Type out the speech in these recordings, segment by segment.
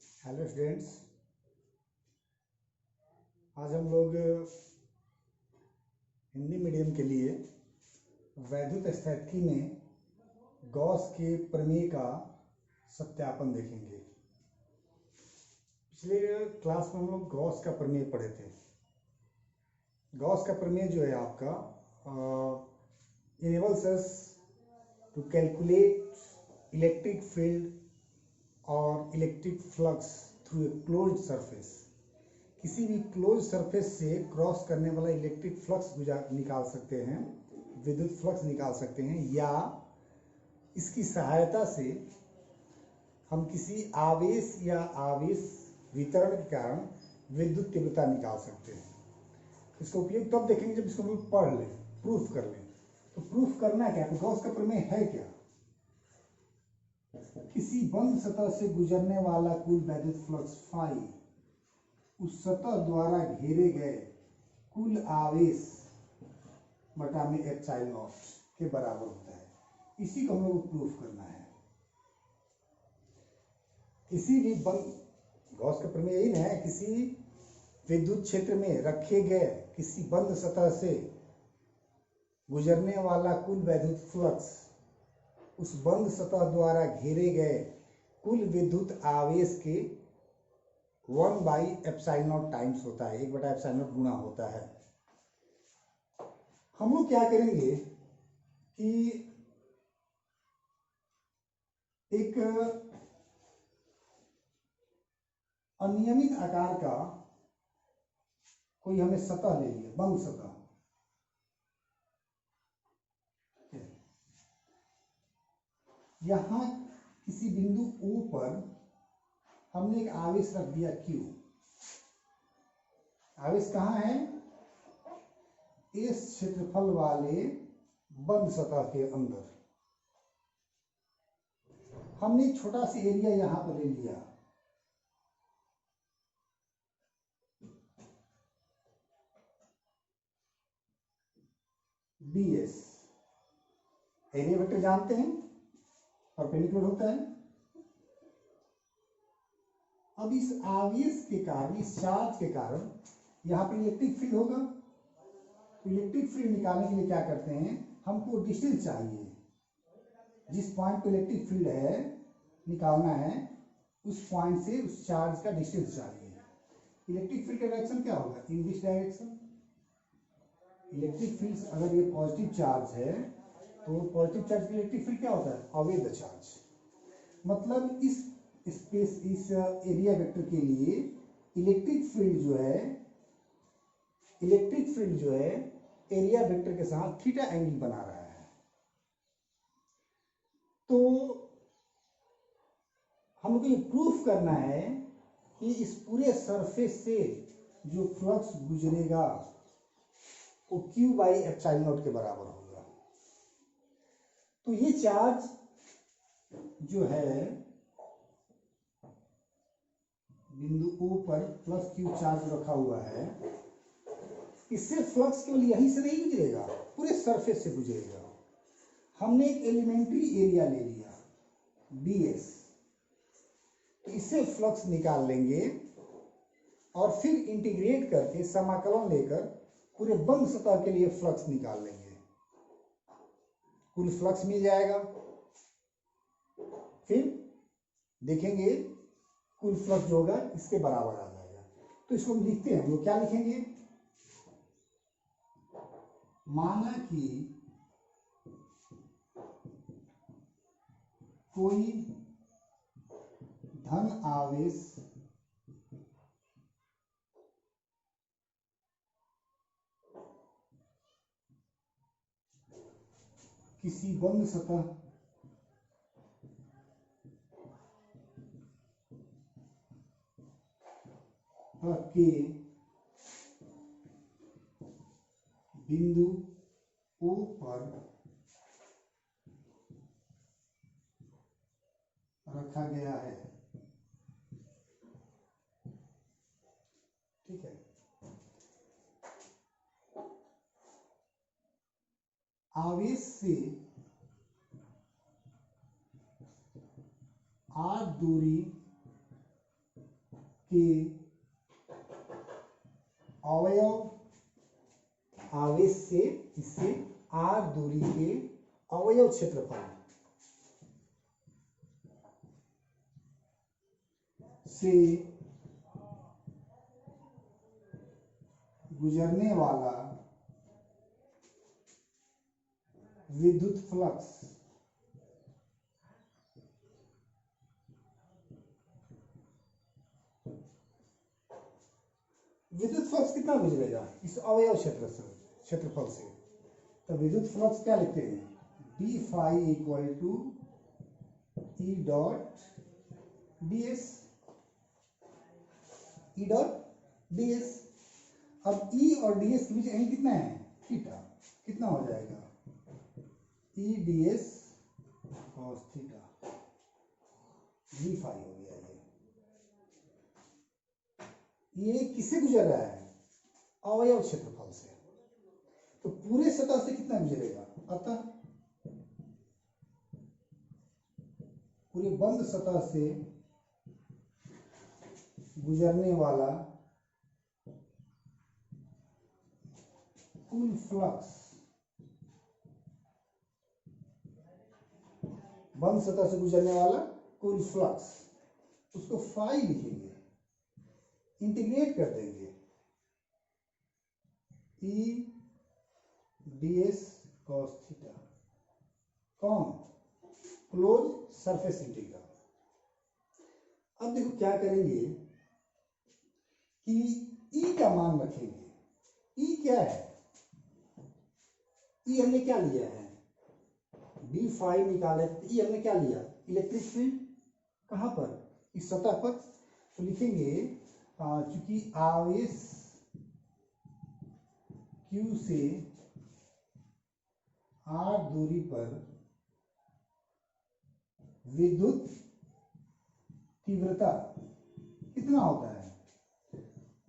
Hello students, आज हम लोग हिंदी मीडियम के लिए वैद्युत स्थैतिकी में गॉस के प्रमेय का सत्यापन देखेंगे। पिछले क्लास में हम लोग गॉस का प्रमेय पढ़े थे। गॉस का प्रमेय जो है आपका enables us to calculate electric field और electric flux through a closed surface. किसी भी क्लोज सरफेस से क्रॉस करने वाला इलेक्ट्रिक फ्लक्स निकाल सकते हैं, विद्युत फ्लक्स निकाल सकते हैं, या इसकी सहायता से हम किसी आवेश या आवेश वितरण के कारण विद्युत तीव्रता निकाल सकते हैं। इसका उपयोग तब देखेंगे जब इसको हम पढ़ लें, प्रूफ कर लें। तो प्रूफ करना क्या है? गॉस का प्रमेय है क्या? किसी बंद सतह से गुजरने वाला कुल वैद्युत फ्लक्स फाई उस सतह द्वारा घेरे गए कुल आवेश बटा में एप्सिलॉन नॉट के बराबर होता है। इसी को हम लोग प्रूफ करना है। किसी भी बंद गॉस का प्रमेय यही है, किसी विद्युत क्षेत्र में रखे गए किसी बंद सतह से गुजरने वाला कुल वैद्युत फ्लक्स उस बंद सतह द्वारा घेरे गए कुल विद्युत आवेश के 1/एप्सिलॉन नॉट टाइम्स होता है, 1/एप्सिलॉन नॉट गुणा होता है। हम लोग क्या करेंगे कि एक अनियमित आकार का कोई हमें सतह ले लिया, बंद सतह। यहां किसी बिंदु O पर हमने एक आवेश रख दिया Q। आवेश कहाँ है? इस क्षेत्रफल वाले बंद सतह के अंदर। हमने एक छोटा सा एरिया यहां पर ले लिया, BS। एरिया वेक्टर जानते हैं, परपेंडिकुलर होता है। अब इस आवेश के कारण, इस चार्ज के कारण यहाँ पर इलेक्ट्रिक फील्ड होगा। तो इलेक्ट्रिक फील्ड निकालने के लिए क्या करते हैं, हमको डिस्टेंस चाहिए। जिस पॉइंट पे इलेक्ट्रिक फील्ड है निकालना है, उस पॉइंट से उस चार्ज का डिस्टेंस चाहिए। इलेक्ट्रिक फील्ड का डायरेक्शन क्या होगा? In this direction. Electric field अगर ये पॉजिटिव चार्ज है तो पॉजिटिव चार्ज का इलेक्ट्रिक फील्ड क्या होता है? Away the charge. मतलब इस स्पेस, इस एरिया वेक्टर के लिए इलेक्ट्रिक फील्ड जो है एरिया वेक्टर के साथ थीटा एंगल बना रहा है। तो हमको ये प्रूफ करना है कि इस पूरे सरफेस से जो फ्लक्स गुजरेगा वो Q/एप्सिलॉन नॉट के बराबर होगा। तो ये चार्ज जो है बिंदु O पर प्लस Q चार्ज रखा हुआ है, इससे फ्लक्स केवल यहीं से नहीं गुजरेगा, पूरे सरफेस से गुजरेगा। हमने एक एलिमेंट्री एरिया ले लिया BS, तो इससे फ्लक्स निकाल लेंगे और फिर इंटीग्रेट करके समाकलन लेकर पूरे बंद सतह के लिए फ्लक्स निकाल लेंगे। कुल फ्लक्स मिल जाएगा। फिर देखेंगे कुल फ्लक्स जो होगा इसके बराबर आ जाएगा। तो इसको हम लिखते हैं, वो क्या लिखेंगे? माना कि कोई धन आवेश किसी बंद सतह के बिंदु O पर रखा गया है। ठीक है। आवेश से r दूरी कि अवयव आवेश से इससे r दूरी के अवयव क्षेत्रफल से गुजरने वाला विद्युत फ्लक्स कितना गुजरेगा इस अवयव क्षेत्रफल से। तो विद्युत फ्लक्स क्या लिखते हैं, D phi equal to E dot ds, E dot ds। अब ई और ds के बीच एंगल कितना है, थीटा, कितना हो जाएगा E ds cos theta, D phi हो गया। ये किससे गुजर रहा है, अवयव क्षेत्रफल से। तो पूरे सतह से कितना गुजरेगा, अतः पूरे बंद सतह से गुजरने वाला कुल फ्लक्स, बंद सतह से गुजरने वाला कुल फ्लक्स, उसको फाई लिखेंगे, इंटीग्रेट कर देंगे, ई ds cos थीटा, कौन, क्लोज सरफेस इंटीग्रल। अब देखो क्या करेंगे कि ई का मान रखेंगे। ई क्या है, ई हमने क्या लिया है, डी फाई निकाले, ई हमने क्या लिया, इलेक्ट्रिक फील्ड, कहां पर, इस सतह पर। तो लिखेंगे चूंकि आवेश Q से r दूरी पर विद्युत तीव्रता कितना होता है,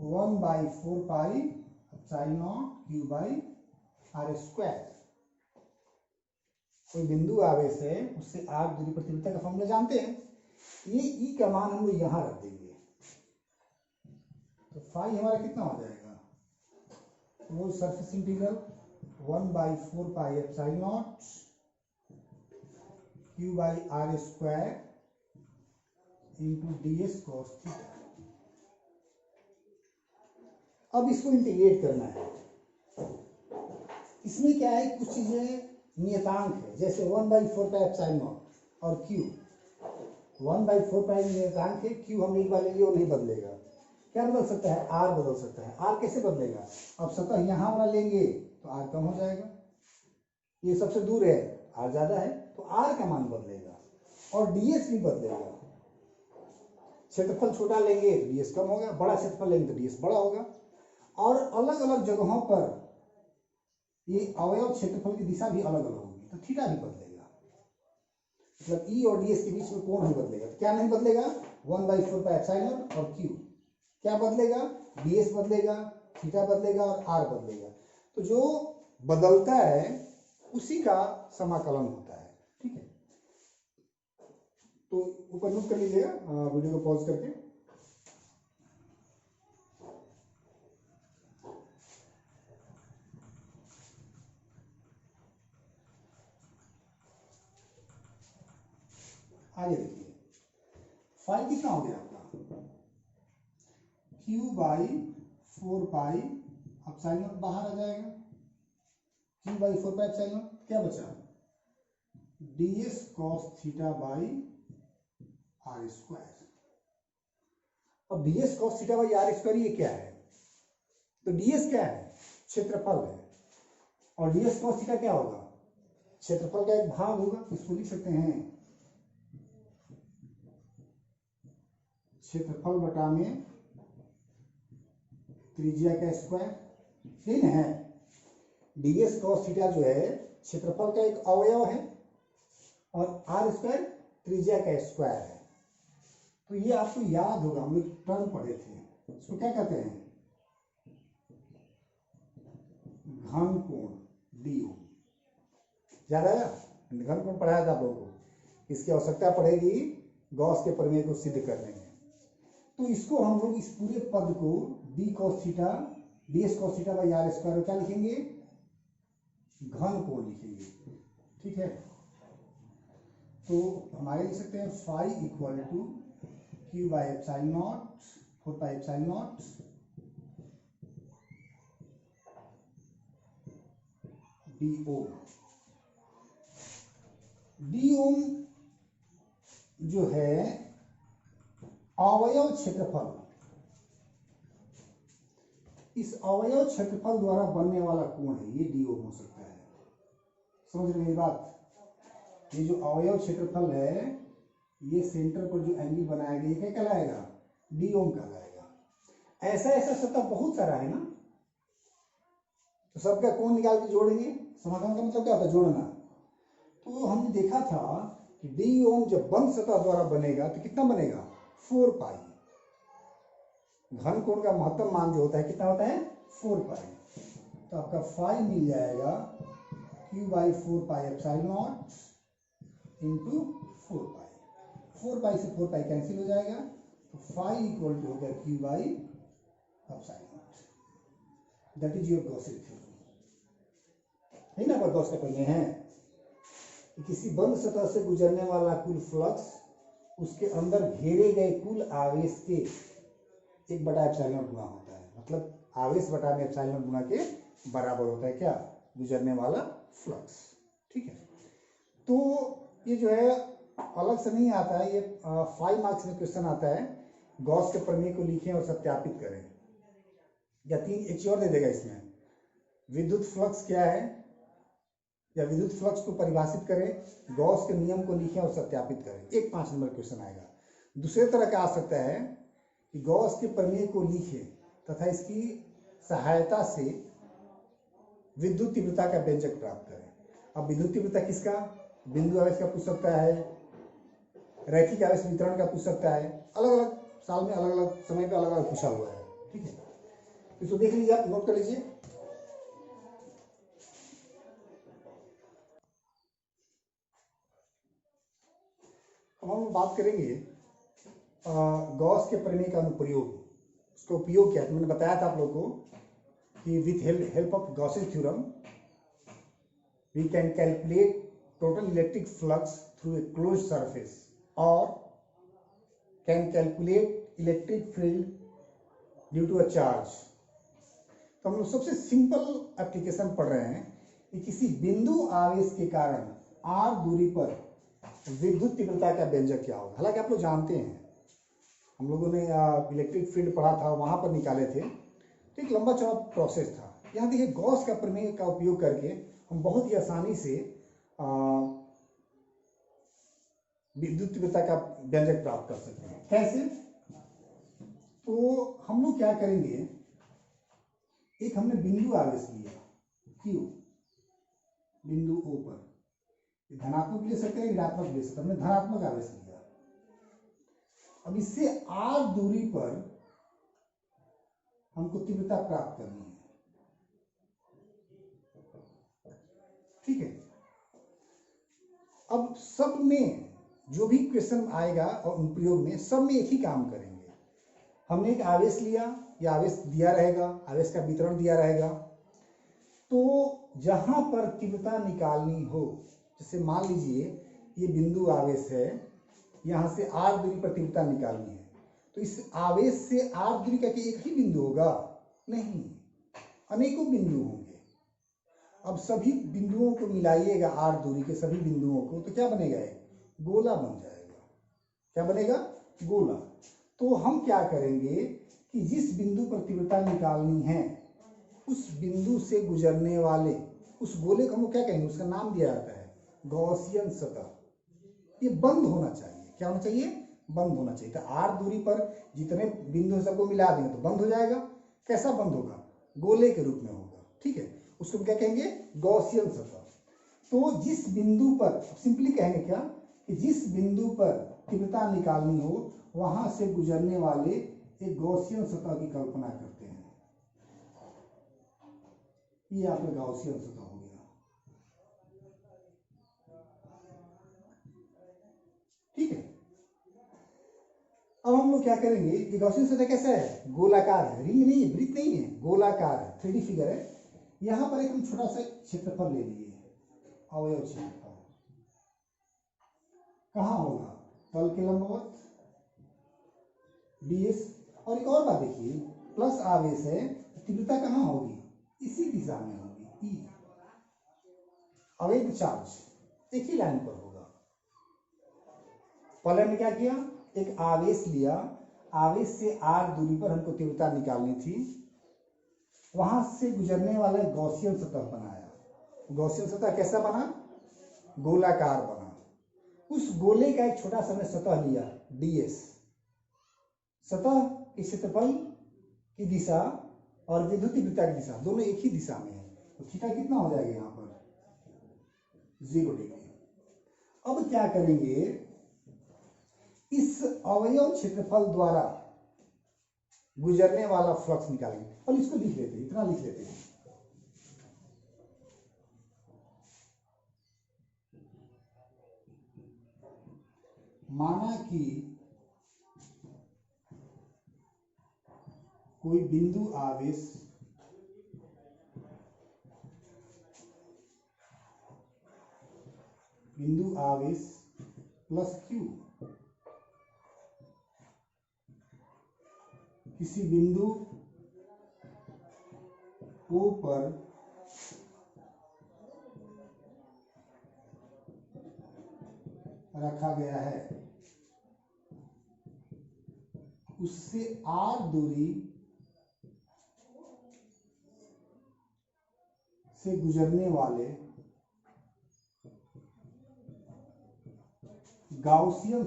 1/4 पाई epsilon not Q by r square. कोई बिंदु आवेश है, उससे r दूरी पर तीव्रता का फॉर्मूला जानते हैं। ये ई का मान हम लोग यहां रख देंगे। तो फाई हमारा कितना हो जाएगा, वो surface integral 1/4 pi epsilon not Q by r square into ds cos theta. अब इसको इंटीग्रेट करना है। इसमें क्या है, कुछ चीजें नियतांक है, जैसे 1/4 पाई एप्सिलॉन नॉट और Q, 1/4 पाई नियतांक है, Q हमने एक बार ले लिया, वो नहीं बदलेगा। क्या बदल सकता है, R बदल सकता है। R कैसे बदलेगा, अब सतह यहां वाला लेंगे तो R कम हो जाएगा, ये सबसे दूर है, R ज्यादा है, तो R का मान बदलेगा और ds भी बदलेगा। क्षेत्रफल छोटा लेंगे तो ds कम होगा, बड़ा क्षेत्रफल लेंगे तो ds बड़ा होगा। और अलग अलग जगहों पर ये अवयव क्षेत्रफल की दिशा भी अलग अलग होगी, तो थीटा भी बदलेगा। मतलब E और ds के बीच में कोण नहीं बदलेगा। तो क्या नहीं बदलेगा, 1/4 पाई एप्सिलॉन और Q, क्या बदलेगा, ds बदलेगा, थीटा बदलेगा और r बदलेगा। तो जो बदलता है उसी का समाकलन होता है, ठीक है। तो ऊपर नोट कर लीजिएगा, वीडियो को पॉज करके। आगे देखिए, फाई कितना हो गया आपका, Q/4 पाई एप्सिलॉन बाहर आ जाएगा, Q/4 पाई एप्सिलॉन, क्या बचा, ds cos theta by r square. अब ds cos theta by r square ये क्या है, तो ds क्या है, क्षेत्रफल है, और ds cos थीटा क्या होगा, क्षेत्रफल का एक भाग होगा। इसको लिख सकते हैं क्षेत्रफल बटा में त्रिज्या का स्क्वायर, यही ना है। ds cos थीटा जो है क्षेत्रफल का एक अवयव है और r स्क्वायर त्रिज्या का स्क्वायर है। तो ये आपको याद होगा, हम लोग टर्म पढ़े थे, इसको क्या कहते हैं, घन कोण, du। याद आया, घन कोण पढ़ाया था आप लोगों को, इसकी आवश्यकता पड़ेगी गॉस के प्रमेय को सिद्ध करने में। तो इसको हम लोग इस पूरे पद को D cos theta ds cos theta by R square क्या लिखेंगे, घन कोण लिखेंगे। ठीक है, तो हम आगे लिख सकते हैं phi equal to Q by epsilon naught 4 pi epsilon naught D ohm. D ohm जो है अवयव क्षेत्रफल, इस अवयव क्षेत्रफल द्वारा बनने वाला कोण है, ये डी ओम हो सकता है। समझ रहे मेरी बात? ये जो अवयव क्षेत्रफल है, ये सेंटर पर जो एंगल बनाया गया, ये क्या कहलाएगा, डी ओम कहलाएगा। ऐसा ऐसा सतह बहुत सारा है ना, तो सबका कोण निकाल के जोड़ेंगे। समाधान का मतलब क्या होता है, जोड़ना। तो हमने देखा था कि डी ओम जब बंद सतह द्वारा बनेगा तो कितना बनेगा, 4 पाई। घन कोण का महत्तम मान जो होता है कितना होता है, 4 पाई। तो आपका फाई मिल जाएगा Q by 4 pi epsilon naught into 4 पाई। 4 पाई से 4 पाई कैंसिल हो जाएगा, तो फाई इक्वल टू हो गया Q by epsilon not. That is your Gaussian theorem. है ना, पर गॉस का पढ़ने हैं कि किसी बंद सतह से गुजरने वाला कुल फ्लक्स उसके अंदर घेरे गए कुल आवेश के 1/एप्सिलॉन गुना होता है। मतलब आवेश बटा में एप्सिलॉन गुना के बराबर होता है क्या, गुजरने वाला फ्लक्स। ठीक है, तो ये जो है अलग से नहीं आता है, ये 5 मार्क्स में क्वेश्चन आता है, गॉस के प्रमेय को लिखें और सत्यापित करें। या 3 एक और दे देगा इसमें, विद्युत फ्लक्स क्या है, या विद्युत फ्लक्स को परिभाषित करें, गॉस के नियम को लिखें और सत्यापित करें। एक 5 नंबर क्वेश्चन आएगा। दूसरे तरह का आ सकता है कि गॉस के प्रमेय को लिखें तथा इसकी सहायता से विद्युत तीव्रता का व्यंजक प्राप्त करें। अब विद्युत तीव्रता किसका, बिंदु आवेश का पूछ सकता है, रैखिक आवेश वितरण का पूछ सकता है, अलग अलग साल में अलग अलग समय पे अलग अलग पूछा हुआ है। ठीक है, इसको देख लीजिए, आप नोट कर लीजिए। अब हम बात करेंगे गॉस के प्रमेय का अनुप्रयोग, उसका उपयोग क्या है। तो मैंने बताया था आप लोगों को कि with help of Gaussian theorem we can calculate total electric flux through a closed surface और can calculate electric field due to a charge. तो हम लोग सबसे सिंपल एप्लीकेशन पढ़ रहे हैं कि किसी बिंदु आवेश के कारण r दूरी पर विद्युत तीव्रता का व्यंजक क्या होगा। हालांकि आप लोग जानते हैं, हम लोगों ने इलेक्ट्रिक फील्ड पढ़ा था, वहां पर निकाले थे, तो एक लंबा चौड़ा प्रोसेस था। यहाँ देखिए गॉस का प्रमेय का उपयोग करके हम बहुत ही आसानी से विद्युत तीव्रता का व्यंजक प्राप्त कर सकते हैं। कैसे, तो हम लोग क्या करेंगे, एक हमने बिंदु आवेश लिया Q, बिंदु O पर, धनात्मक ले सकते हैं, ऋणात्मक ले सकते हैं, हमने धनात्मक आवेश लिया। अब इससे r दूरी पर हमको तीव्रता प्राप्त करनी है। ठीक है, अब सब में जो भी क्वेश्चन आएगा और अनुप्रयोग में सब में एक ही काम करेंगे। हमने एक आवेश लिया, या आवेश दिया रहेगा, आवेश का वितरण दिया रहेगा, तो जहां पर तीव्रता निकालनी हो, जैसे मान लीजिए ये बिंदु आवेश है, यहां से r दूरी पर तीव्रता निकालनी है, तो इस आवेश से r दूरी का एक ही बिंदु होगा, नहीं, अनेकों बिंदु होंगे। अब सभी बिंदुओं को मिलाइएगा, r दूरी के सभी बिंदुओं को, तो क्या बनेगा, गोला बन जाएगा। क्या बनेगा, गोला। तो हम क्या करेंगे कि जिस बिंदु पर तीव्रता निकालनी है, उस बिंदु से गुजरने वाले उस गोले को हम क्या कहेंगे, उसका नाम दिया जाता है गॉसियन सतह। ये बंद होना चाहिए, क्या होना चाहिए, बंद होना चाहिए। तो r दूरी पर जितने बिंदु सबको मिला देंगे तो बंद हो जाएगा। कैसा बंद होगा, गोले के रूप में होगा। ठीक है, उसको क्या कहेंगे, गॉसियन सतह। तो जिस बिंदु पर, सिंपली कहेंगे क्या, कि जिस बिंदु पर तीव्रता निकालनी हो, वहां से गुजरने वाले एक गॉसियन सतह की कल्पना करते हैं। ये आपका गॉसियन सतह हो गया। ठीक है, अब हम लोग क्या करेंगे, ये गॉसियन सतह कैसा है, गोलाकार है, रिंग नहीं है, वृत्त नहीं है, गोलाकार है, 3D फिगर है। यहां पर एक हम छोटा सा क्षेत्रफल ले लिए, अवयव क्षेत्रफल कहाँ होगा, तल के लंबवत ds। और एक और बात देखिए, प्लस आवेश है, तीव्रता कहाँ होगी, इसी दिशा में होगी, E। अवैध चार्ज एक ही लाइन पर होगा। पहले हमने क्या किया, एक आवेश लिया, आवेश से r दूरी पर हमको तीव्रता निकालनी थी, वहां से गुजरने वाला गॉसियन सतह बनाया। गॉसियन सतह कैसा बना, गोलाकार बना। उस गोले का एक छोटा सा सतह लिया ds, सतह के क्षेत्रफल की दिशा और विद्युत तीव्रता की दिशा दोनों एक ही दिशा में है, तो थीटा कितना हो जाएगा यहाँ पर 0 डिग्री। अब क्या करेंगे, इस अवयव क्षेत्रफल द्वारा गुजरने वाला फ्लक्स निकालेंगे, और इसको लिख लेते हैं, इतना लिख लेते हैं, माना कि कोई बिंदु आवेश प्लस q किसी बिंदु O पर रखा गया है, उससे r दूरी से गुजरने वाले गाउसियन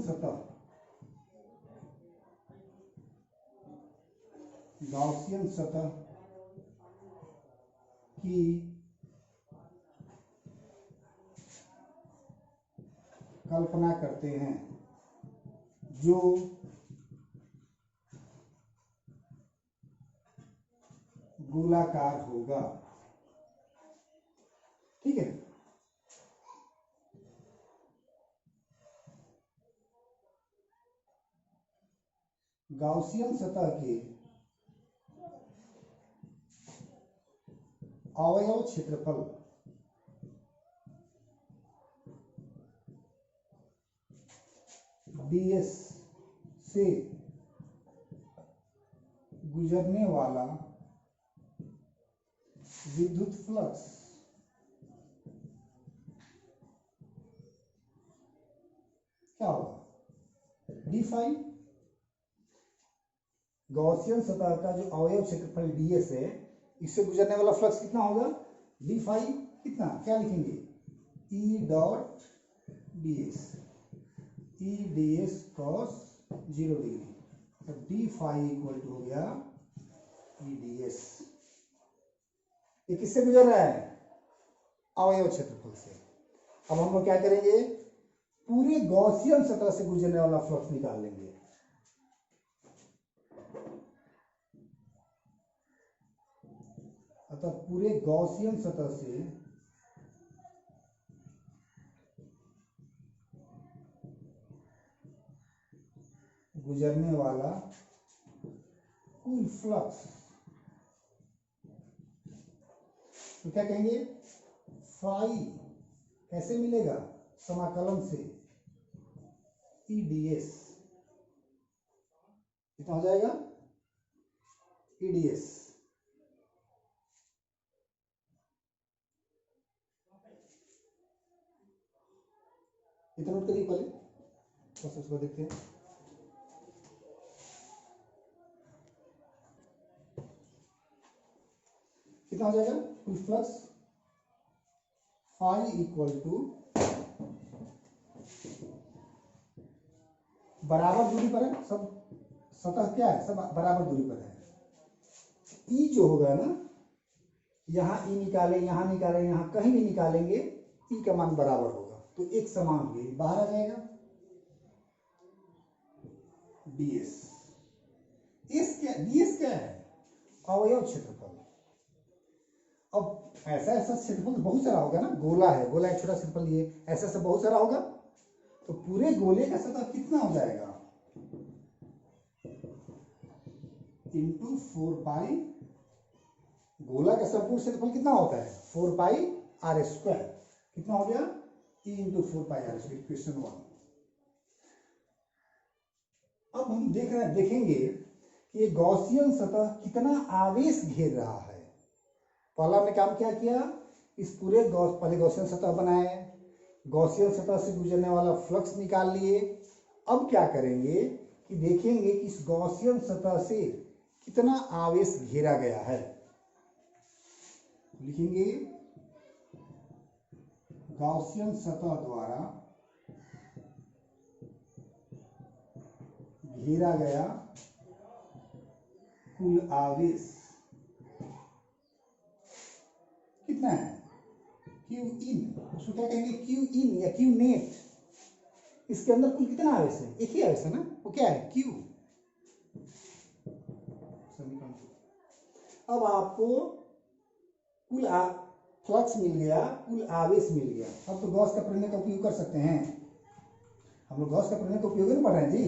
सतह की कल्पना करते हैं, जो गोलाकार होगा। ठीक है, गाउसियन सतह के अवयव क्षेत्रफल ds से गुजरने वाला विद्युत फ्लक्स क्या होगा, d फाई। गॉसियन सतह का जो अवयव क्षेत्रफल ds है, इससे गुजरने वाला फ्लक्स कितना होगा, d फाई कितना, क्या लिखेंगे, E dot ds, E ds cos 0 degree, तो d फाई इक्वल टू हो गया E ds। ये किससे गुजर रहा है, अवयव क्षेत्रफल से। अब हम लोग क्या करेंगे, पूरे गॉसियन सतह से गुजरने वाला फ्लक्स निकाल लेंगे। अतः पूरे गॉसियन सतह से गुजरने वाला कुल फ्लक्स, तो क्या कहेंगे, फाई कैसे मिलेगा, समाकलन से E ds, कितना हो जाएगा E ds। इतना नोट करिए पहले, बस उसको देखते हैं। कितना हो जाएगा, कुल फ्लक्स फाई इक्वल टू बराबर दूरी पर है, सब सतह क्या है, सब बराबर दूरी पर है। ई जो होगा ना, यहाँ ई निकाले, यहाँ निकाले, यहाँ कहीं भी निकालेंगे, ई का मान बराबर होगा, तो एक समान हो गया, बाहर आ जाएगा ds। ds क्या है, अवयव क्षेत्रफल। अब ऐसा क्षेत्रफल बहुत सारा होगा ना, गोला है, गोला एक छोटा क्षेत्रफल लिए, ऐसा बहुत सारा होगा, तो पूरे गोले का सतह कितना हो जाएगा, इंटू 4 पाई, गोला का संपूर्ण क्षेत्रफल कितना होता है 4 पाई आर स्क्वायर, कितना हो गया E into 4 pi are square, question 1। अब हम देखेंगे कि ये गॉसियन सतह कितना आवेश घेर रहा है। पहला हमने काम क्या किया, इस पूरे पहले गॉसियन सतह बनाए, गॉसियन सतह से गुजरने वाला फ्लक्स निकाल लिए। अब क्या करेंगे कि देखेंगे कि इस गॉसियन सतह से कितना आवेश घेरा गया है। लिखेंगे गॉसियन सतह द्वारा घेरा गया कुल आवेश कितना है, क्यू इन, उसको क्या कहेंगे क्यू इन या क्यू नेट। इसके अंदर कुल कितना आवेश है, एक ही आवेश है ना, वो क्या है क्यू। अब आपको कुल फ्लक्स मिल गया, कुल आवेश मिल गया। अब तो गॉस का प्रमेय का उपयोग कर सकते हैं, हम लोग गॉस का प्रमेय का उपयोग नहीं पढ़ रहे हैं जी।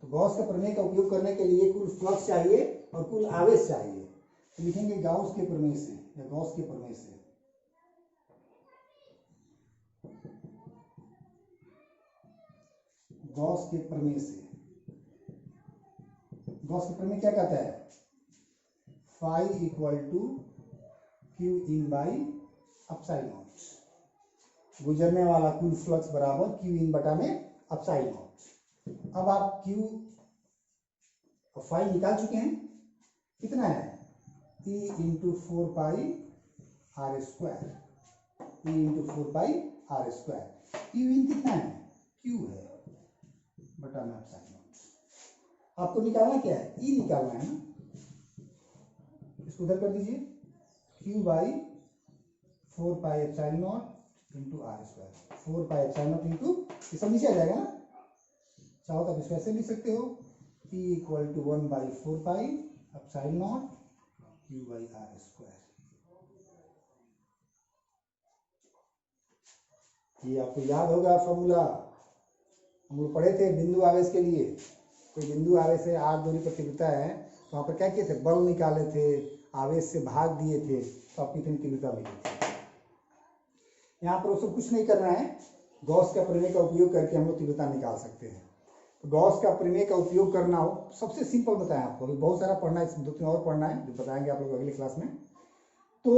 तो गॉस का प्रमेय का उपयोग करने के लिए कुल फ्लक्स चाहिए और कुल आवेश चाहिए। तो लिखेंगे गॉस के प्रमेय से या गॉस के प्रमेय से, गॉस के प्रमेय से। गॉस का प्रमेय क्या कहता है, phi equal to Q in by upside naught, गुजरने वाला कुल फ्लक्स बराबर क्यू इन बटा में अपसाइड नॉट। अब आप क्यू फाई निकाल चुके हैं, कितना है e into 4 pi are square, e into 4 pi are square. Q in कितना है, क्यू है बटा में अपसाइड नॉट। आपको निकालना क्या है, ई निकालना है ना, इसको उधर कर दीजिए, Q by 4 pi epsilon naught into R square, 4 pi epsilon naught into, ये सब नीचे आ जाएगा ना, चाहो तो आप इसको ऐसे लिख सकते हो, E equal to 1 by 4 pi epsilon naught Q by R square. ये आपको याद होगा फॉर्मूला, हम लोग पढ़े थे बिंदु आवेश के लिए। कोई बिंदु आवेश से आर दूरी पर तीव्रता है, तो वहाँ पर क्या किए थे, बल निकाले थे, आवेश से भाग दिए थे, तो आपकी इतनी तीव्रता मिली थी। यहाँ पर उसको कुछ नहीं करना है, गॉस का प्रमेय का उपयोग करके हम लोग तीव्रता निकाल सकते हैं। तो गॉस का प्रमेय का उपयोग करना हो, सबसे सिंपल बताएं आपको, अभी बहुत सारा पढ़ना है, 2-3 और पढ़ना है जो बताएंगे आप लोग अगली क्लास में। तो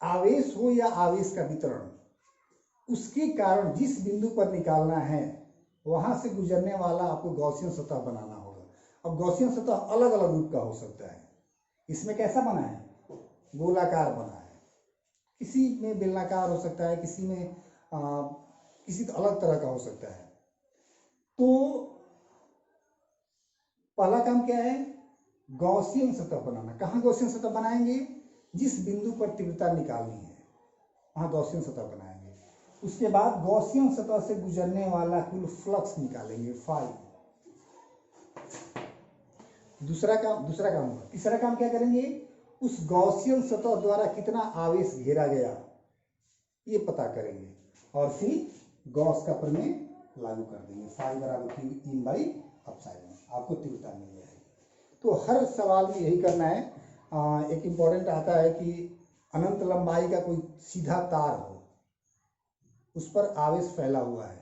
आवेश हो या आवेश का वितरण, उसके कारण जिस बिंदु पर निकालना है वहां से गुजरने वाला आपको गॉसियन सतह बनाना होगा। अब गॉसियन सतह अलग अलग रूप का हो सकता है, इसमें कैसा बना है, गोलाकार बना है, किसी में बेलनाकार हो सकता है, किसी में किसी अलग तरह का हो सकता है। तो पहला काम क्या है, गॉसियन सतह बनाना। कहाँ गॉसियन सतह बनाएंगे, जिस बिंदु पर तीव्रता निकालनी है वहां गॉसियन सतह बनाएंगे। उसके बाद गॉसियन सतह से गुजरने वाला कुल फ्लक्स निकालेंगे फाई। दूसरा काम होगा। तीसरा काम क्या करेंगे, उस गॉसियन सतह द्वारा कितना आवेश घेरा गया ये पता करेंगे, और फिर गॉस का प्रमेय लागू कर देंगे, फाई बराबर क्यू इन बाई अपसाइलन, आपको तीव्रता मिल जाएगी। तो हर सवाल में यही करना है। एक इम्पॉर्टेंट आता है कि अनंत लंबाई का कोई सीधा तार हो, उस पर आवेश फैला हुआ है,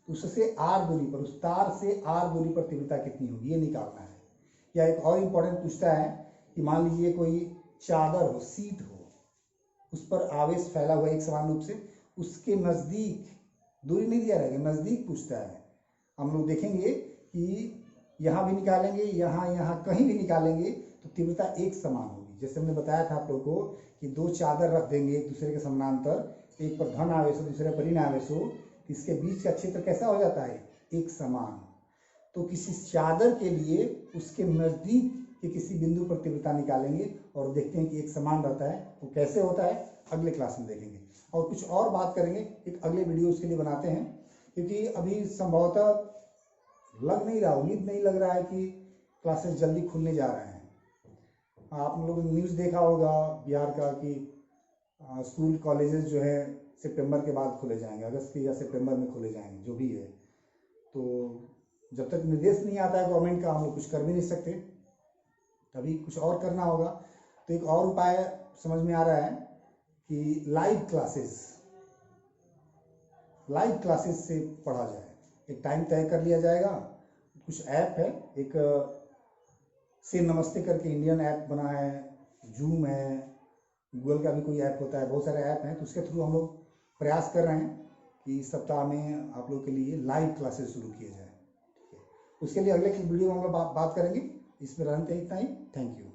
तो उससे आर दूरी पर, उस तार से आर दूरी पर तीव्रता कितनी होगी ये निकालना है। या एक और इम्पोर्टेंट पूछता है कि मान लीजिए कोई चादर हो, सीट हो, उस पर आवेश फैला हुआ एक समान रूप से, उसके नजदीक दूरी नहीं दिया रहेगा, नजदीक पूछता है। हम लोग देखेंगे कि यहाँ भी निकालेंगे, यहाँ कहीं भी निकालेंगे तो तीव्रता एक समान होगी। जैसे हमने बताया था आप लोगों को कि 2 चादर रख देंगे एक दूसरे के समानांतर, एक पर धन आवेश हो दूसरे पर ऋण आवेश हो, इसके बीच का क्षेत्र कैसा हो जाता है, एक समान। तो किसी चादर के लिए उसके नजदीक के किसी बिंदु पर तीव्रता निकालेंगे और देखते हैं कि एक समान रहता है, वो कैसे होता है अगले क्लास में देखेंगे। और कुछ और बात करेंगे एक अगले वीडियो उसके लिए बनाते हैं, क्योंकि अभी संभवतः लग नहीं रहा, उम्मीद नहीं लग रहा है कि क्लासेस जल्दी खुलने जा रहे हैं। आप लोगों ने न्यूज़ देखा होगा बिहार का कि स्कूल कॉलेजेस जो है सितंबर के बाद खुले जाएंगे, अगस्त के या सितंबर में खुले जाएंगे, जो भी है। तो जब तक निर्देश नहीं आता है गवर्नमेंट का, हम लोग कुछ कर भी नहीं सकते, तभी कुछ और करना होगा। तो एक और उपाय समझ में आ रहा है कि लाइव क्लासेस से पढ़ा जाए। एक टाइम तय कर लिया जाएगा, कुछ ऐप है, एक से नमस्ते करके इंडियन ऐप बना है, जूम है, गूगल का भी कोई ऐप होता है, बहुत सारे ऐप हैं, तो उसके थ्रू हम लोग प्रयास कर रहे हैं कि इस सप्ताह में आप लोग के लिए लाइव क्लासेस शुरू किए जाए। ठीक है, उसके लिए अगले की वीडियो में हम लोग बात करेंगे। इसमें रहते इतना ही। Thank you.